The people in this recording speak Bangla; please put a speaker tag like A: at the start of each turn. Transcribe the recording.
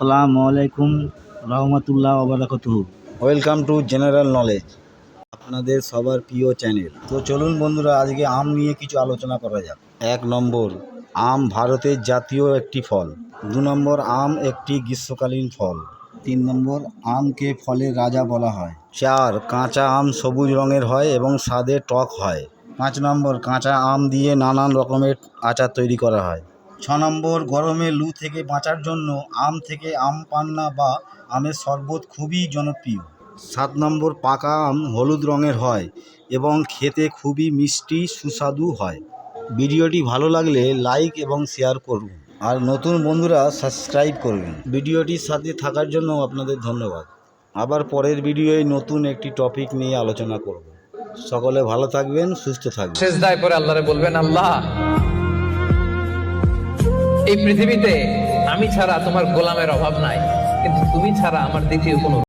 A: আসসালামু আলাইকুম রহমতুল্লাহ ওবারাকাতুহু। ওয়েলকাম টু জেনারেল নলেজ, আপনাদের সবার প্রিয় চ্যানেল। তো চলুন বন্ধুরা, আজকে আম নিয়ে কিছু আলোচনা করা যাক। 1 নম্বর, আম ভারতের জাতীয় একটি ফল। 2 নম্বর, আম একটি গ্রীষ্মকালীন ফল। 3 নম্বর, আমকে ফলের রাজা বলা হয়। 4, কাঁচা আম সবুজ রঙের হয় এবং স্বাদে টক হয়। 5 নম্বর, কাঁচা আম দিয়ে নানান রকমের আচার তৈরি করা হয়। 6 নম্বর, গরমে লু থেকে বাঁচার জন্য আম থেকে আম পান্না বা আমের শরবত খুবই জনপ্রিয়। 7 নম্বর, পাকা আম হলুদ রঙের হয় এবং খেতে খুবই মিষ্টি সুস্বাদু হয়। ভিডিওটি ভালো লাগলে লাইক এবং শেয়ার করুন, আর নতুন বন্ধুরা সাবস্ক্রাইব করবেন। ভিডিওটির সাথে থাকার জন্য আপনাদের ধন্যবাদ। আবার পরের ভিডিওয় নতুন একটি টপিক নিয়ে আলোচনা করব। সকলে ভালো থাকবেন, সুস্থ থাকবেন।
B: সেজদায় পরে আল্লাহরে বলবেন, আল্লাহ, এই পৃথিবীতে আমি ছাড়া তোমার গোলামের অভাব নাই, কিন্তু তুমি ছাড়া আমার দ্বিতীয় কোনো